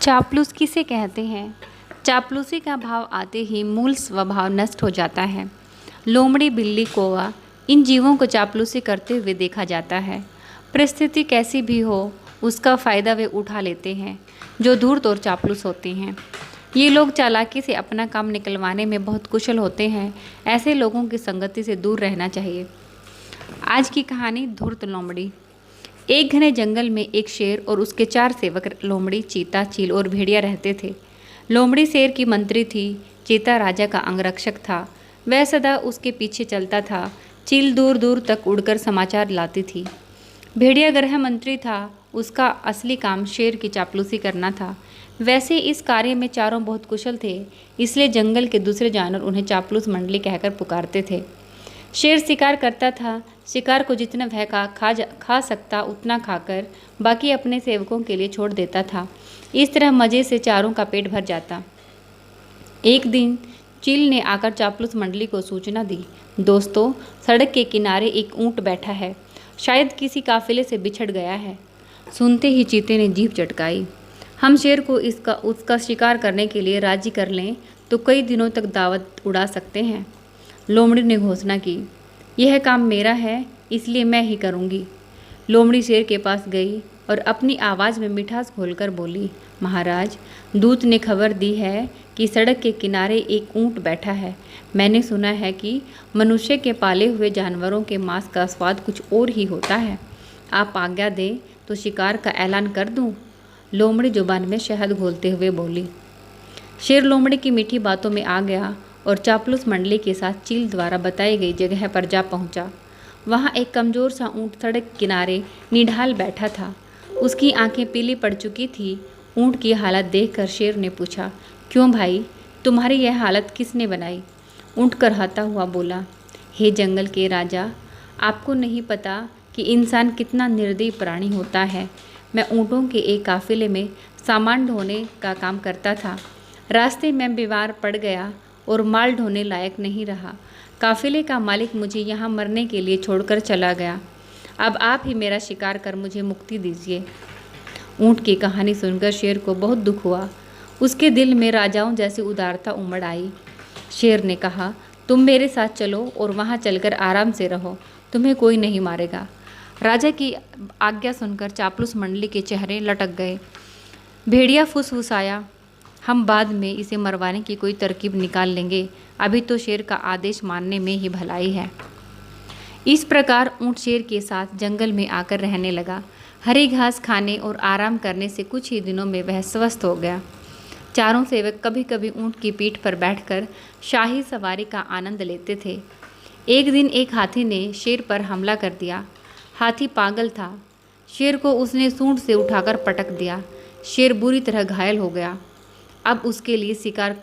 चापलूस किसे कहते हैं? चापलूसी का भाव आते ही मूल स्वभाव नष्ट हो जाता है। लोमड़ी, बिल्ली, कौवा इन जीवों को चापलूसी करते हुए देखा जाता है। परिस्थिति कैसी भी हो, उसका फ़ायदा वे उठा लेते हैं। जो धूर्त और चापलूस होते हैं, ये लोग चालाकी से अपना काम निकलवाने में बहुत कुशल होते हैं। ऐसे लोगों की संगति से दूर रहना चाहिए। आज की कहानी धूर्त लोमड़ी। एक घने जंगल में एक शेर और उसके 4 सेवक लोमड़ी, चीता, चील और भेड़िया रहते थे। लोमड़ी शेर की मंत्री थी। चीता राजा का अंगरक्षक था। वह सदा उसके पीछे चलता था। चील दूर दूर तक उड़कर समाचार लाती थी। भेड़िया गृह मंत्री था। उसका असली काम शेर की चापलूसी करना था। वैसे इस कार्य में चारों बहुत कुशल थे, इसलिए जंगल के दूसरे जानवर उन्हें चापलूस मंडली कहकर पुकारते थे। शेर शिकार करता था। शिकार को जितना वह खा सकता उतना खाकर बाकी अपने सेवकों के लिए छोड़ देता था। इस तरह मज़े से चारों का पेट भर जाता। एक दिन चील ने आकर चापलूस मंडली को सूचना दी, दोस्तों, सड़क के किनारे एक ऊंट बैठा है, शायद किसी काफिले से बिछड़ गया है। सुनते ही चीते ने जीभ चटकाई। हम शेर को उसका शिकार करने के लिए राजी कर लें तो कई दिनों तक दावत उड़ा सकते हैं। लोमड़ी ने घोषणा की, यह काम मेरा है, इसलिए मैं ही करूँगी। लोमड़ी शेर के पास गई और अपनी आवाज़ में मिठास घोलकर बोली, महाराज, दूत ने खबर दी है कि सड़क के किनारे एक ऊंट बैठा है। मैंने सुना है कि मनुष्य के पाले हुए जानवरों के मांस का स्वाद कुछ और ही होता है। आप आज्ञा दें तो शिकार का ऐलान कर दूं? लोमड़ी जुबान में शहद घोलते हुए बोली। शेर लोमड़ी की मीठी बातों में आ गया और चापलूस मंडली के साथ चील द्वारा बताई गई जगह पर जा पहुंचा। वहां एक कमज़ोर सा ऊंट सड़क किनारे निढाल बैठा था। उसकी आंखें पीली पड़ चुकी थी। ऊंट की हालत देखकर शेर ने पूछा, क्यों भाई, तुम्हारी यह हालत किसने बनाई? ऊंट करहाता हुआ बोला, हे जंगल के राजा, आपको नहीं पता कि इंसान कितना निर्दयी प्राणी होता है। मैं ऊँटों के एक काफिले में सामान ढोने का काम करता था। रास्ते में बीमार पड़ गया और माल ढोने लायक नहीं रहा। काफिले का मालिक मुझे यहाँ मरने के लिए छोड़कर चला गया। अब आप ही मेरा शिकार कर मुझे मुक्ति दीजिए। ऊँट की कहानी सुनकर शेर को बहुत दुख हुआ। उसके दिल में राजाओं जैसी उदारता उमड़ आई। शेर ने कहा, तुम मेरे साथ चलो और वहाँ चलकर आराम से रहो, तुम्हें कोई नहीं मारेगा। राजा की आज्ञा सुनकर चापलूस मंडली के चेहरे लटक गए। भेड़िया फुसफुसाया, हम बाद में इसे मरवाने की कोई तरकीब निकाल लेंगे, अभी तो शेर का आदेश मानने में ही भलाई है। इस प्रकार ऊंट शेर के साथ जंगल में आकर रहने लगा। हरी घास खाने और आराम करने से कुछ ही दिनों में वह स्वस्थ हो गया। चारों सेवक कभी कभी ऊंट की पीठ पर बैठकर शाही सवारी का आनंद लेते थे। एक दिन एक हाथी ने शेर पर हमला कर दिया। हाथी पागल था। शेर को उसने सूंड से उठाकर पटक दिया। शेर बुरी तरह घायल हो गया। अब उसके लिए शिकार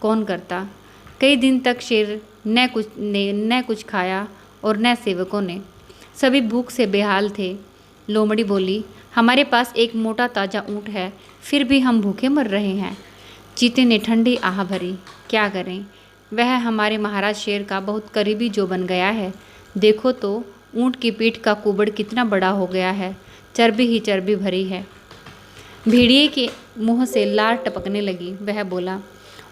कौन करता? कई दिन तक शेर न कुछ खाया और न सेवकों ने। सभी भूख से बेहाल थे। लोमड़ी बोली, हमारे पास एक मोटा ताज़ा ऊँट है, फिर भी हम भूखे मर रहे हैं। चीते ने ठंडी आह भरी, क्या करें, वह हमारे महाराज शेर का बहुत करीबी जो बन गया है। देखो तो ऊँट की पीठ का कुबड़ कितना बड़ा हो गया है, चर्बी ही चर्बी भरी है। भेड़िए के मुंह से लार टपकने लगी। वह बोला,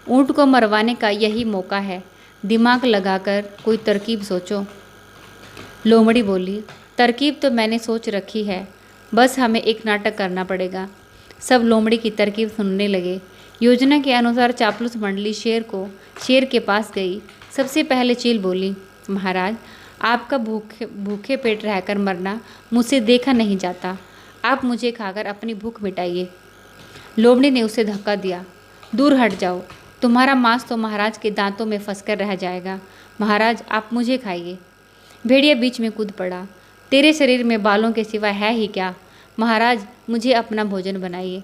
ऊँट को मरवाने का यही मौका है, दिमाग लगाकर कोई तरकीब सोचो। लोमड़ी बोली, तरकीब तो मैंने सोच रखी है, बस हमें एक नाटक करना पड़ेगा। सब लोमड़ी की तरकीब सुनने लगे। योजना के अनुसार चापलूस मंडली शेर के पास गई। सबसे पहले चील बोली, महाराज, आपका भूखे पेट रहकर मरना मुझसे देखा नहीं जाता। आप मुझे खाकर अपनी भूख मिटाइए। लोमड़ी ने उसे धक्का दिया, दूर हट जाओ, तुम्हारा मांस तो महाराज के दांतों में फंसकर रह जाएगा। महाराज, आप मुझे खाइए। भेड़िया बीच में कूद पड़ा, तेरे शरीर में बालों के सिवा है ही क्या? महाराज, मुझे अपना भोजन बनाइए।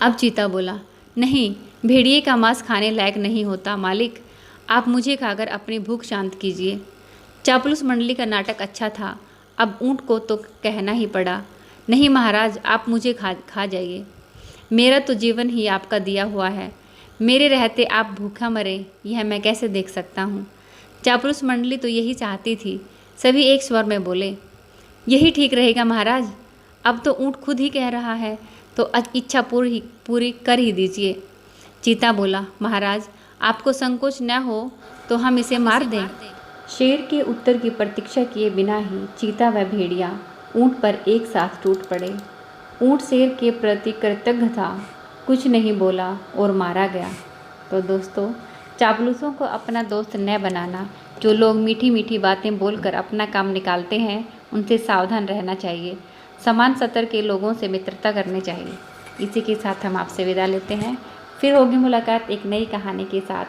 अब चीता बोला, नहीं, भेड़िए का मांस खाने लायक नहीं होता मालिक, आप मुझे खाकर अपनी भूख शांत कीजिए। चापलूस मंडली का नाटक अच्छा था। अब ऊँट को तो कहना ही पड़ा, नहीं महाराज, आप मुझे खा जाइए। मेरा तो जीवन ही आपका दिया हुआ है, मेरे रहते आप भूखा मरे, यह मैं कैसे देख सकता हूँ। चापलूस मंडली तो यही चाहती थी। सभी एक स्वर में बोले, यही ठीक रहेगा महाराज। अब तो ऊँट खुद ही कह रहा है, तो तो इच्छा पूरी कर ही दीजिए। चीता बोला, महाराज आपको संकोच न हो तो हम इसे मार दें। शेर के उत्तर की प्रतीक्षा किए बिना ही चीता व भेड़िया ऊंट पर एक साथ टूट पड़े। ऊंट शेर के प्रति कृतज्ञ था, कुछ नहीं बोला और मारा गया। तो दोस्तों, चापलूसों को अपना दोस्त न बनाना। जो लोग मीठी मीठी बातें बोलकर अपना काम निकालते हैं, उनसे सावधान रहना चाहिए। समान स्तर के लोगों से मित्रता करनी चाहिए। इसी के साथ हम आपसे विदा लेते हैं। फिर होगी मुलाकात एक नई कहानी के साथ।